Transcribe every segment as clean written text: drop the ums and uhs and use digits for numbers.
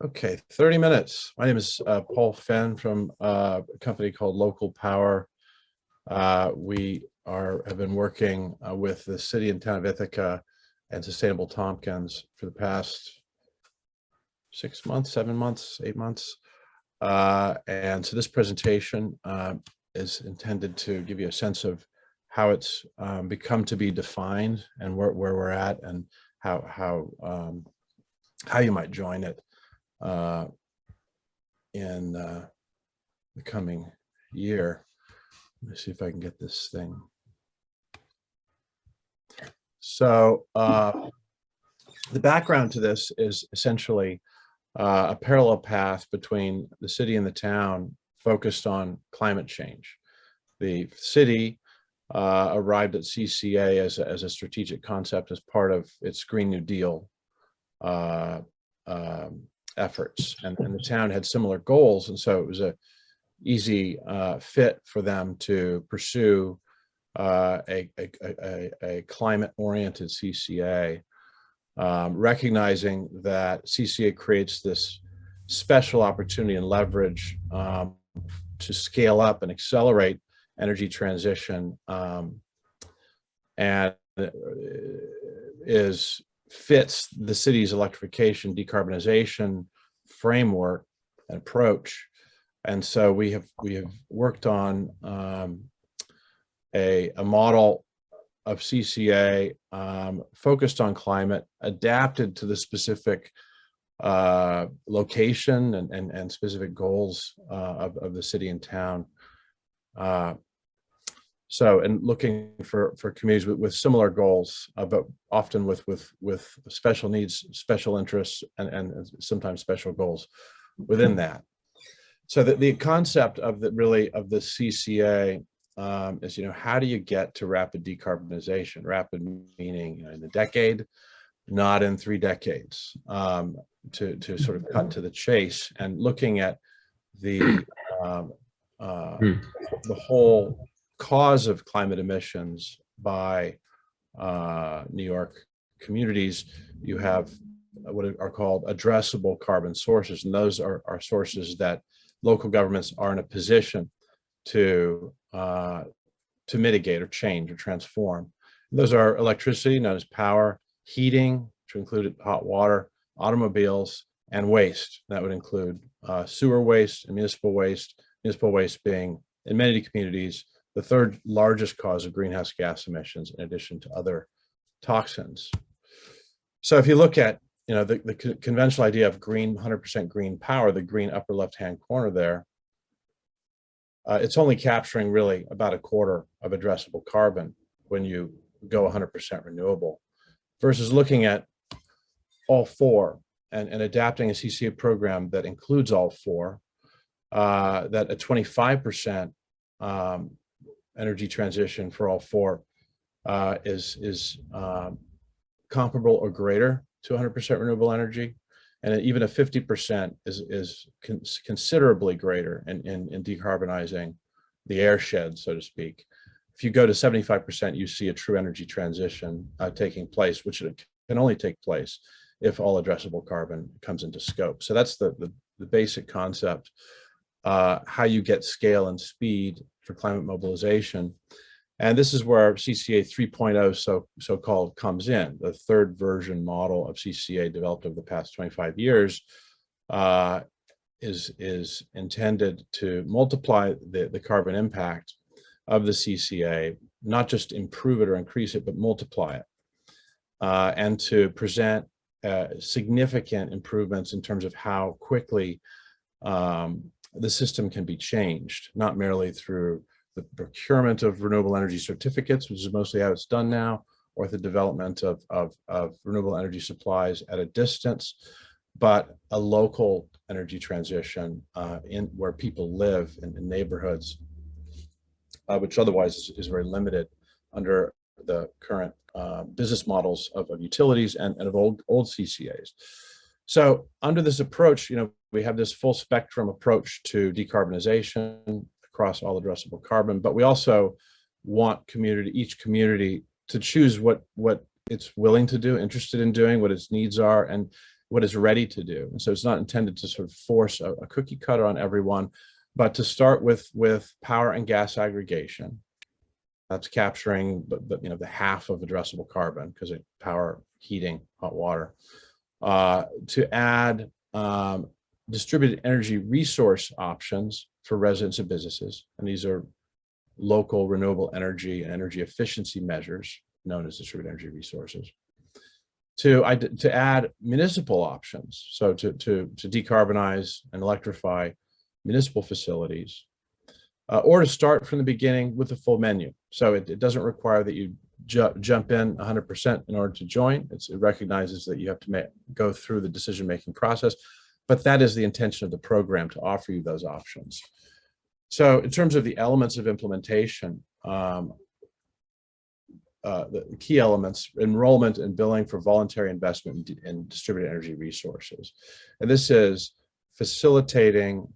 Okay, 30 minutes. My name is Paul Fenn from a company called Local Power. We have been working with the city and town of Ithaca and Sustainable Tompkins for the past 6 months, 7 months, 8 months. And so this presentation is intended to give you a sense of how it's become to be defined and where we're at and how you might join it in the coming year. Let me see if I can get this thing. So the background to this is essentially a parallel path between the city and the town focused on climate change. The city arrived at CCA as a strategic concept as part of its Green New Deal efforts, and the town had similar goals, and so it was a easy fit for them to pursue a climate-oriented CCA, recognizing that CCA creates this special opportunity and leverage to scale up and accelerate energy transition, and fits the city's electrification decarbonization framework and approach. And so we have worked on a model of CCA focused on climate, adapted to the specific location and specific goals of the city and town. So, and looking for communities with similar goals, but often with special needs, special interests, and sometimes special goals within that. So the concept of the CCA is, how do you get to rapid decarbonization? Rapid meaning in a decade, not in 3 decades. To sort of cut to the chase, and looking at the whole cause of climate emissions by New York communities. You have what are called addressable carbon sources, and those are sources that local governments are in a position to mitigate or change or transform. Those are electricity, known as power, heating, which included hot water, automobiles, and waste. That would include sewer waste and municipal waste being, in many communities, the 3rd largest cause of greenhouse gas emissions, in addition to other toxins. So if you look at the conventional idea of green, 100% green power, the green upper left-hand corner there, it's only capturing really about 1/4 of addressable carbon when you go 100% renewable, versus looking at all 4 and adapting a CCA program that includes all 4, that a 25% energy transition for all 4 is comparable or greater to 100% renewable energy, and even a 50% is considerably greater in decarbonizing the airshed, so to speak. If you go to 75%, you see a true energy transition taking place, which can only take place if all addressable carbon comes into scope. So that's the basic concept, how you get scale and speed for climate mobilization. And this is where CCA 3.0 so-called comes in. The 3rd version model of CCA developed over the past 25 years is intended to multiply the carbon impact of the CCA, not just improve it or increase it, but multiply it, and to present significant improvements in terms of how quickly the system can be changed, not merely through the procurement of renewable energy certificates, which is mostly how it's done now, or the development of renewable energy supplies at a distance, but a local energy transition in where people live in neighborhoods, which otherwise is very limited under the current business models of utilities and of old CCAs. So under this approach, we have this full spectrum approach to decarbonization across all addressable carbon, but we also want each community to choose what it's willing to do, interested in doing, what its needs are, and what it's ready to do. And so it's not intended to sort of force a cookie cutter on everyone, but to start with power and gas aggregation. That's capturing the half of addressable carbon, because it power, heating, hot water. To add distributed energy resource options for residents and businesses, and these are local renewable energy and energy efficiency measures known as distributed energy resources. To add municipal options, so to decarbonize and electrify municipal facilities, or to start from the beginning with a full menu. So it doesn't require that you jump in 100% in order to join. It recognizes that you have to go through the decision-making process, but that is the intention of the program, to offer you those options. So in terms of the elements of implementation, the key elements: enrollment and billing for voluntary investment in distributed energy resources. And this is facilitating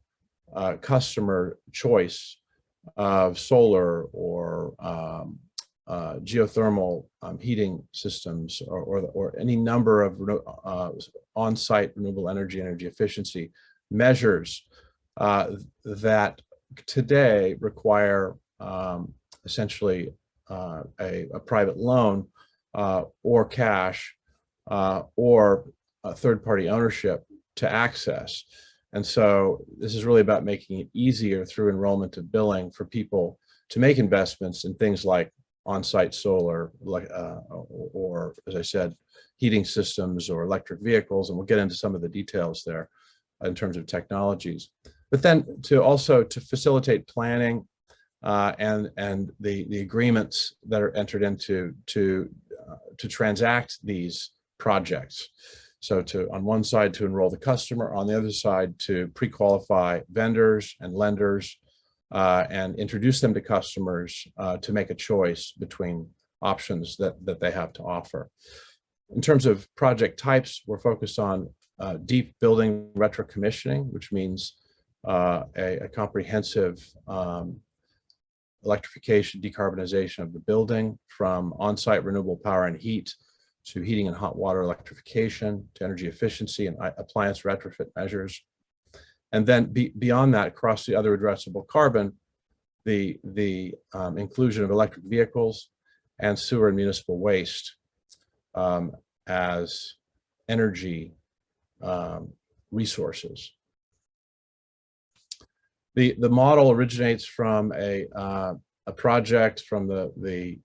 customer choice of solar or geothermal heating systems, or any number of on-site renewable energy efficiency measures that today require essentially a private loan or cash or a third-party ownership to access. And so this is really about making it easier through enrollment and billing for people to make investments in things like on-site solar, or as I said, heating systems or electric vehicles. And we'll get into some of the details there in terms of technologies. But then to facilitate planning and the agreements that are entered into to transact these projects. So on one side to enroll the customer, on the other side to pre-qualify vendors and lenders and introduce them to customers to make a choice between options that they have to offer. In terms of project types, we're focused on deep building retro-commissioning, which means a comprehensive electrification, decarbonization of the building, from on-site renewable power and heat to heating and hot water electrification, to energy efficiency and appliance retrofit measures. And then beyond that, across the other addressable carbon, the inclusion of electric vehicles and sewer and municipal waste as energy resources. The model originates from a project from the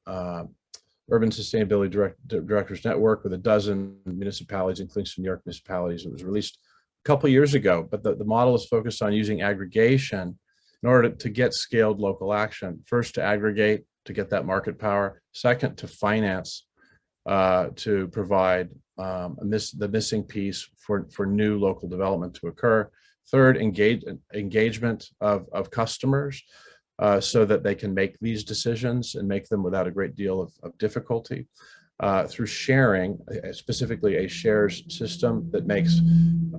Urban Sustainability Directors Network with 12 municipalities, including some New York municipalities. It was released a couple of years ago, but the model is focused on using aggregation in order to get scaled local action. First, to aggregate, to get that market power. Second, to finance, to provide the missing piece for new local development to occur. Third, engagement of customers so that they can make these decisions and make them without a great deal of difficulty. Through sharing, specifically a shares system that makes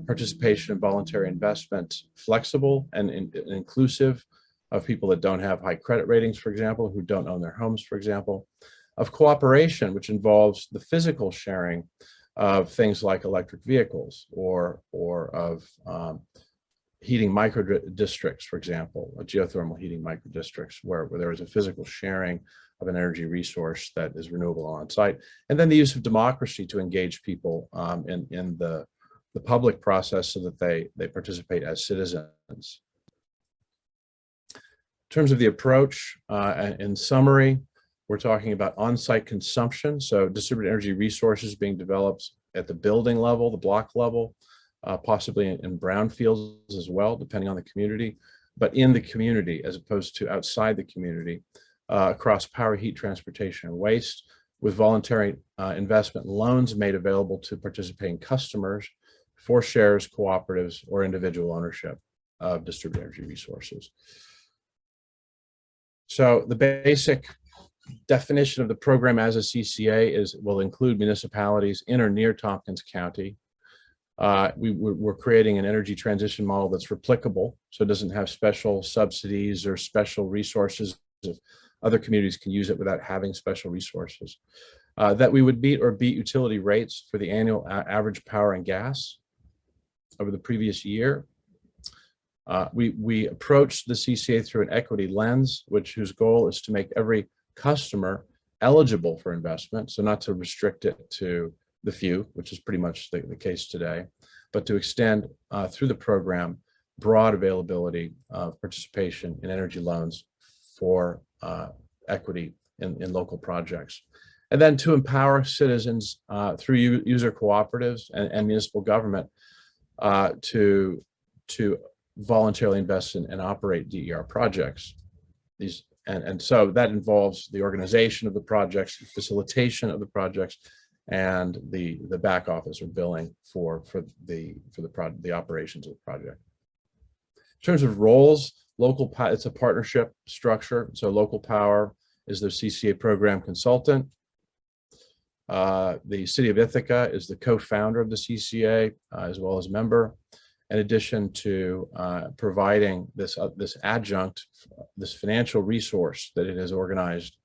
participation in voluntary investment flexible and inclusive of people that don't have high credit ratings, for example, who don't own their homes, for example. Of cooperation, which involves the physical sharing of things like electric vehicles or of heating micro districts, for example, geothermal heating micro districts, where there is a physical sharing of an energy resource that is renewable on site. And then the use of democracy to engage people in the public process so that they participate as citizens. In terms of the approach, in summary, we're talking about on-site consumption, so distributed energy resources being developed at the building level, the block level, possibly in brownfields as well, depending on the community, but in the community as opposed to outside the community, across power, heat, transportation, and waste, with voluntary investment loans made available to participating customers for shares, cooperatives, or individual ownership of distributed energy resources. So the basic definition of the program as a CCA will include municipalities in or near Tompkins County. We're creating an energy transition model that's replicable, so it doesn't have special subsidies or special resources. Other communities can use it without having special resources. that we would meet or beat utility rates for the annual average power and gas over the previous year. We approached the CCA through an equity lens, whose goal is to make every customer eligible for investment, so not to restrict it to the few, which is pretty much the case today, but to extend through the program broad availability of participation in energy loans for equity in local projects. And then to empower citizens through user cooperatives and municipal government to voluntarily invest in and operate DER projects. And so that involves the organization of the projects, the facilitation of the projects, and the back office or billing for the operations of the project. In terms of roles, it's a partnership structure. So local power is the CCA program consultant. The city of Ithaca is the co-founder of the CCA as well as member, in addition to providing this adjunct, this financial resource that it has organized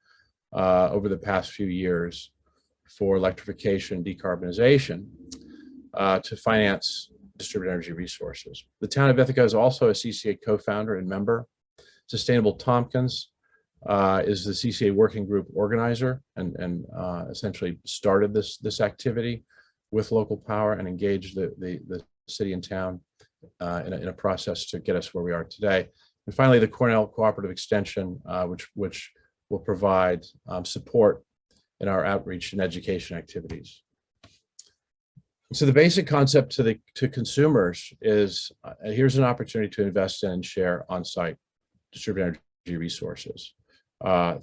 over the past few years for electrification, decarbonization, to finance distributed energy resources. The town of Ithaca is also a CCA co-founder and member. Sustainable Tompkins is the CCA working group organizer and essentially started this activity with local power and engaged the city and town in a process to get us where we are today. And finally, the Cornell Cooperative Extension, which will provide support in our outreach and education activities. So the basic concept to consumers is here's an opportunity to invest in and share on-site distributed energy resources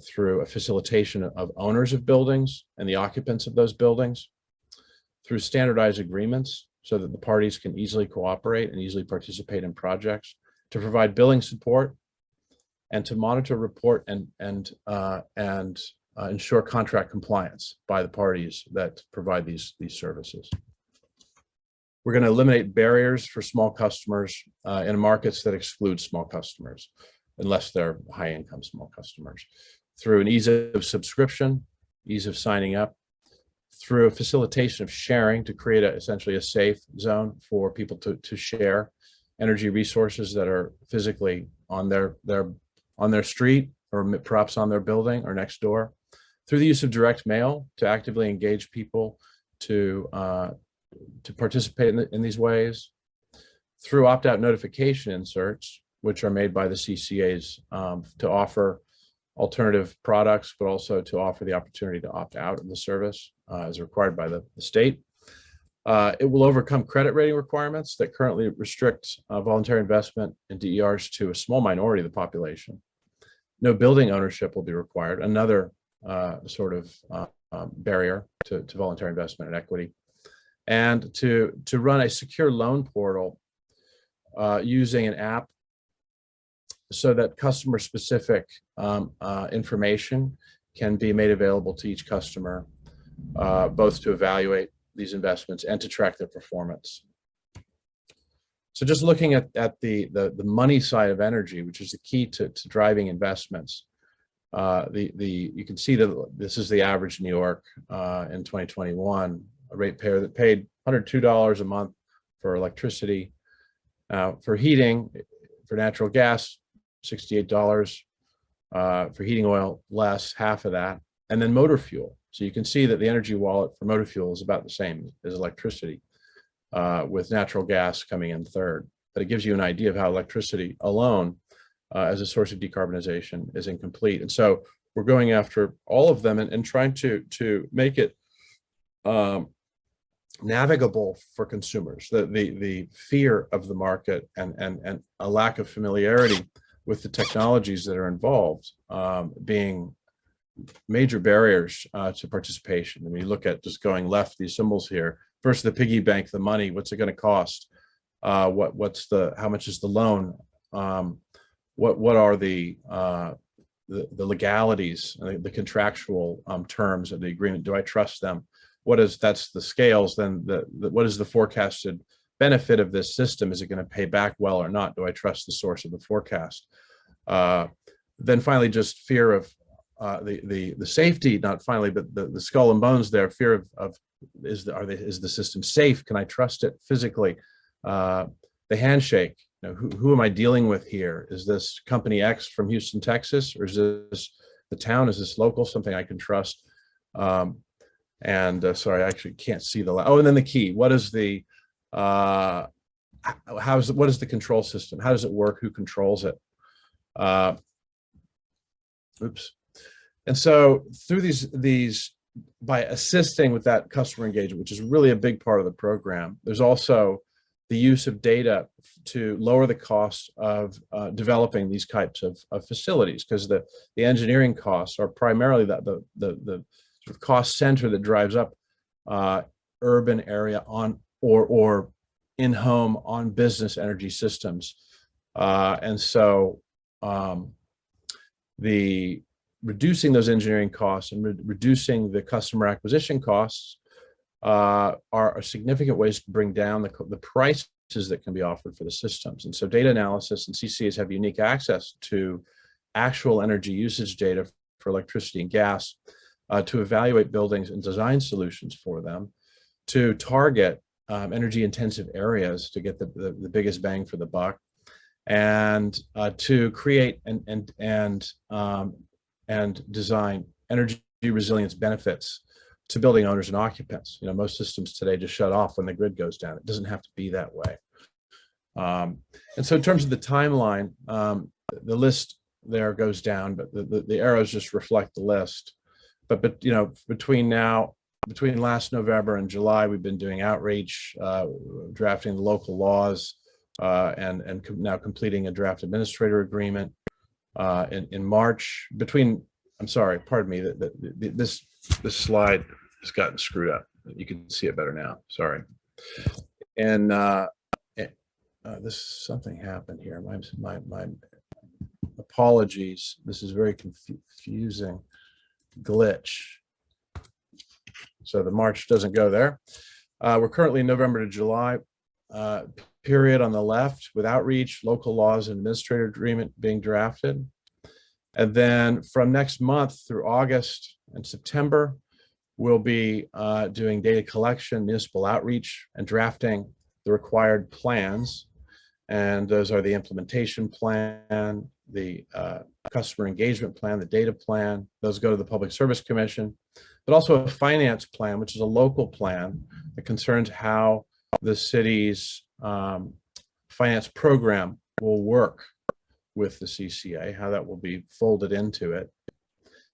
through a facilitation of owners of buildings and the occupants of those buildings, through standardized agreements so that the parties can easily cooperate and easily participate in projects, to provide billing support, and to monitor, report, and ensure contract compliance by the parties that provide these services. We're going to eliminate barriers for small customers in markets that exclude small customers, unless they're high-income small customers, through an ease of subscription, ease of signing up, through a facilitation of sharing to create essentially a safe zone for people to share energy resources that are physically on their street or perhaps on their building or next door, through the use of direct mail to actively engage people to participate in these ways, through opt-out notification inserts, which are made by the CCAs to offer alternative products, but also to offer the opportunity to opt out of the service as required by the state. It will overcome credit rating requirements that currently restrict voluntary investment in DERs to a small minority of the population. No building ownership will be required, another sort of barrier to voluntary investment and equity. And to run a secure loan portal using an app so that customer-specific information can be made available to each customer, both to evaluate these investments and to track their performance. So just looking at the money side of energy, which is the key to driving investments, you can see that this is the average in New York in 2021, a ratepayer that paid $102 a month for electricity, for heating, for natural gas, $68, for heating oil, less, half of that, and then motor fuel. So you can see that the energy wallet for motor fuel is about the same as electricity, with natural gas coming in third. But it gives you an idea of how electricity alone as a source of decarbonization is incomplete. And so we're going after all of them and trying to make it navigable for consumers. The fear of the market and a lack of familiarity with the technologies that are involved being major barriers to participation. And we look at just going left, these symbols here. First, the piggy bank, the money, what's it going to cost? How much is the loan? What are the legalities, the contractual terms of the agreement? Do I trust them? That's the scales. Then what is the forecasted benefit of this system? Is it going to pay back well or not? Do I trust the source of the forecast? Then finally, just fear of the safety, not finally, but the skull and bones there, fear of is the system safe? Can I trust it physically? The handshake, who am I dealing with here? Is this company X from Houston, Texas, or is this the town? Is this local, something I can trust? Sorry, I actually can't see the, and then the key, what is the, what is the control system? How does it work? Who controls it? Oops. And so through these, by assisting with that customer engagement, which is really a big part of the program, there's also the use of data to lower the cost of developing these types of facilities, because the engineering costs are primarily the sort of cost center that drives up urban area on or in-home on business energy systems. And so the reducing those engineering costs and reducing the customer acquisition costs are significant ways to bring down the prices that can be offered for the systems. And so data analysis and CCAs have unique access to actual energy usage data for electricity and gas to evaluate buildings and design solutions for them, to target energy intensive areas to get the biggest bang for the buck, and to create and design energy resilience benefits to building owners and occupants. Most systems today just shut off when the grid goes down. It doesn't have to be that way. And so in terms of the timeline, the list there goes down, but the arrows just reflect the list. But between last November and July, we've been doing outreach, drafting the local laws, and now completing a draft administrator agreement. In March, I'm sorry, pardon me, this slide has gotten screwed up. You can see it better now, sorry. And something happened here. My apologies. This is very confusing glitch. So the March doesn't go there. We're currently in November to July period on the left with outreach, local laws, and administrator agreement being drafted. And then from next month through August and September, we'll be doing data collection, municipal outreach, and drafting the required plans. And those are the implementation plan, the customer engagement plan, the data plan. Those go to the Public Service Commission, but also a finance plan, which is a local plan that concerns how the city's finance program will work with the CCA, how that will be folded into it.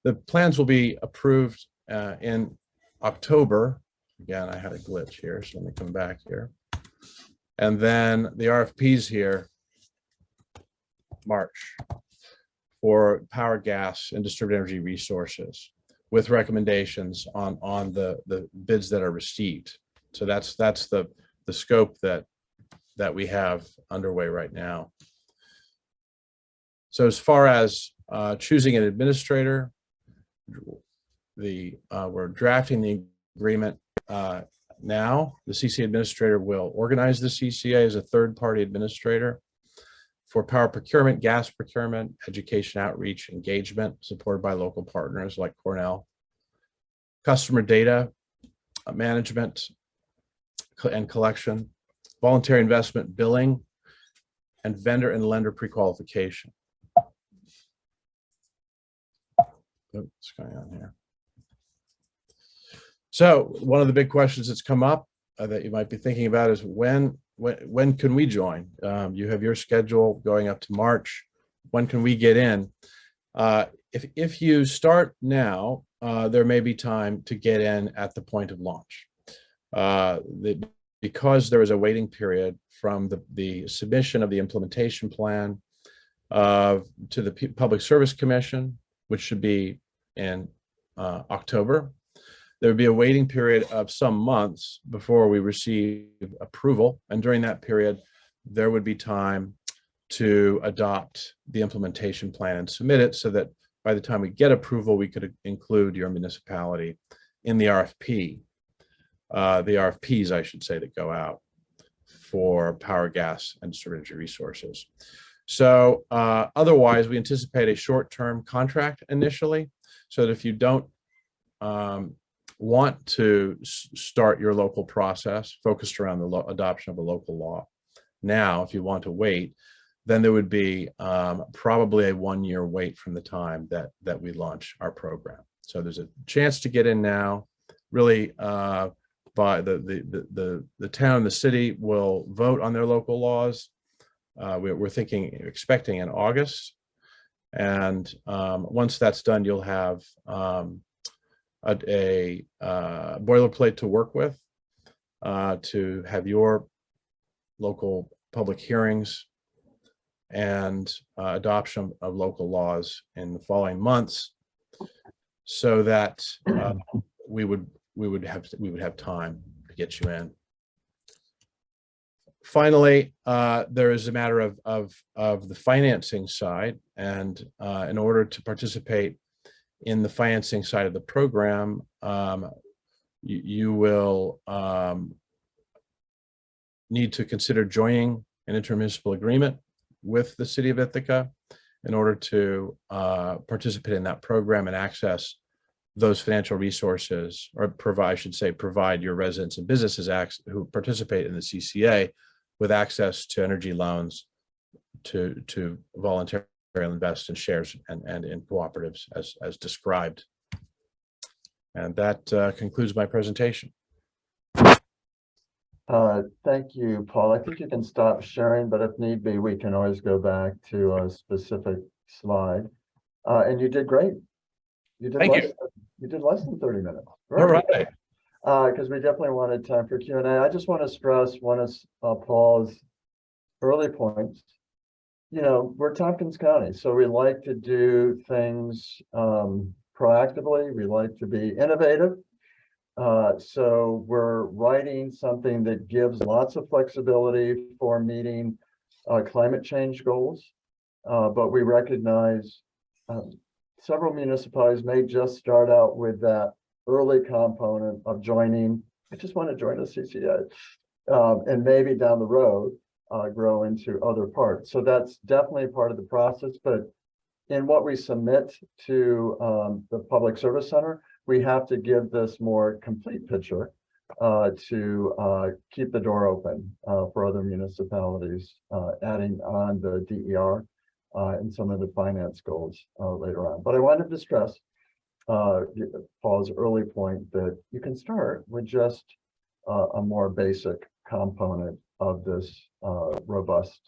The plans will be approved in October. Again, I had a glitch here, so let me come back here. And then the RFPs here, March, for power, gas, and distributed energy resources, with recommendations on the bids that are received. So that's the scope that we have underway right now. So as far as choosing an administrator, we're drafting the agreement now. The CCA administrator will organize the CCA as a third-party administrator for power procurement, gas procurement, education outreach, engagement, supported by local partners like Cornell, customer data management and collection, voluntary investment billing, and vendor and lender pre-qualification. What's going on here? So one of the big questions that's come up that you might be thinking about is when can we join? You have your schedule going up to March. When can we get in? If you start now, there may be time to get in at the point of launch. Because there is a waiting period from the submission of the implementation plan to the Public Service Commission, which should be in October. There would be a waiting period of some months before we receive approval. And during that period, there would be time to adopt the implementation plan and submit it so that by the time we get approval, we could include your municipality in the RFP. The RFPs, I should say, that go out for power, gas, and distributed energy resources. So otherwise, we anticipate a short-term contract initially, so that if you don't want to start your local process focused around the adoption of a local law now, if you want to wait, then there would be probably a 1-year wait from the time that we launch our program. So there's a chance to get in now. Really, by the town, the city will vote on their local laws. We're expecting in August, and once that's done, you'll have a boilerplate to work with to have your local public hearings and adoption of local laws in the following months, so that we would have time to get you in. Finally, there is a matter of the financing side, and in order to participate in the financing side of the program, you will need to consider joining an intermunicipal agreement with the city of Ithaca in order to participate in that program and access those financial resources, or provide your residents and businesses who participate in the CCA with access to energy loans to voluntarily invest in shares and in cooperatives as described. And that concludes my presentation. Thank you, Paul. I think you can stop sharing, but if need be, we can always go back to a specific slide. And you did great. You did less than 30 minutes. All right. Because we definitely wanted time for Q&A. I just want to stress one of Paul's early points. You know, we're Tompkins County, so we like to do things proactively. We like to be innovative. So we're writing something that gives lots of flexibility for meeting climate change goals. But we recognize several municipalities may just start out with that early component of joining. I just want to join a CCA, and maybe down the road grow into other parts. So that's definitely part of the process. But in what we submit to the Public Service Center, we have to give this more complete picture to keep the door open for other municipalities, adding on the DER and some of the finance goals later on. But I wanted to stress Paul's early point that you can start with just a more basic component of this robust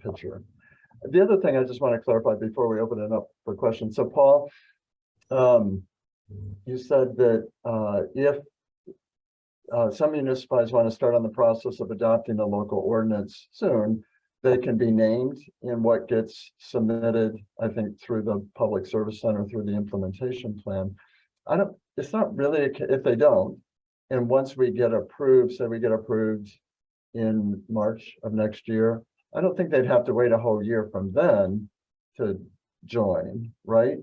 picture. The other thing I just want to clarify before we open it up for questions. So Paul, you said that if some municipalities want to start on the process of adopting a local ordinance soon, they can be named in what gets submitted, I think, through the Public Service Center, through the implementation plan. It's not really, if they don't, and once we get approved, say we get approved in March of next year, I don't think they'd have to wait a whole year from then to join, right?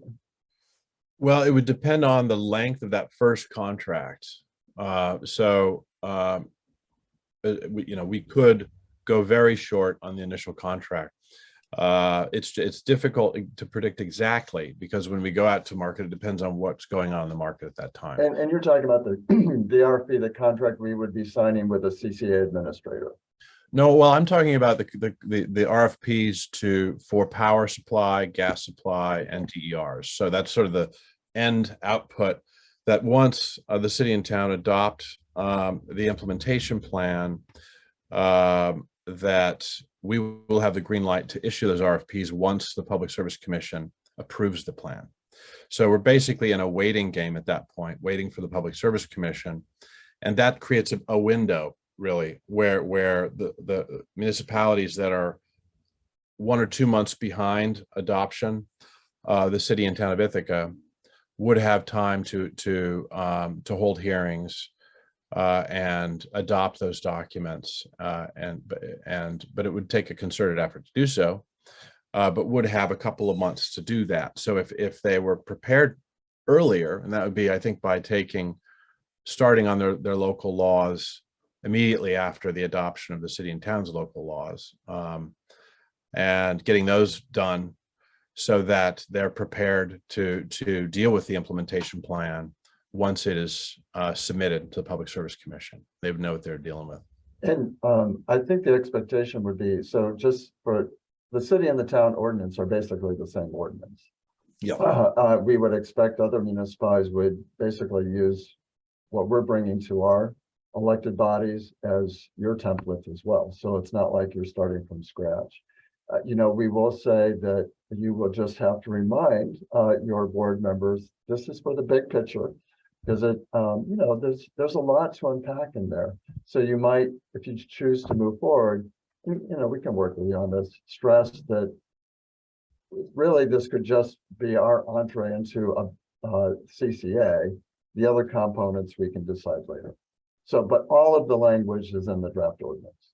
Well, it would depend on the length of that first contract. We could go very short on the initial contract. It's difficult to predict exactly, because when we go out to market, it depends on what's going on in the market at that time. And you're talking about the the RFP, the contract we would be signing with a CCA administrator. No, well, I'm talking about the RFPs for power supply, gas supply, and DERs. So that's sort of the end output that once the city and town adopt the implementation plan, that we will have the green light to issue those RFPs once the Public Service Commission approves the plan. So we're basically in a waiting game at that point, waiting for the Public Service Commission. And that creates a window, really, where the municipalities that are 1 or 2 months behind adoption, the city and town of Ithaca, would have time to hold hearings and adopt those documents, but it would take a concerted effort to do so, but would have a couple of months to do that. So if they were prepared earlier, and that would be, I think, by starting on their local laws immediately after the adoption of the city and town's local laws, and getting those done so that they're prepared to deal with the implementation plan once it is submitted to the Public Service Commission. They know what they're dealing with. And I think the expectation would be, so just for the city and the town ordinance are basically the same ordinance. Yeah. We would expect other municipalities would basically use what we're bringing to our elected bodies as your template as well. So it's not like you're starting from scratch. You know, we will say that you will just have to remind your board members, this is for the big picture, because it, you know, there's a lot to unpack in there. So you might, if you choose to move forward, you know, we can work with you on this, stress that really this could just be our entree into a CCA. The other components we can decide later. So, but all of the language is in the draft ordinance.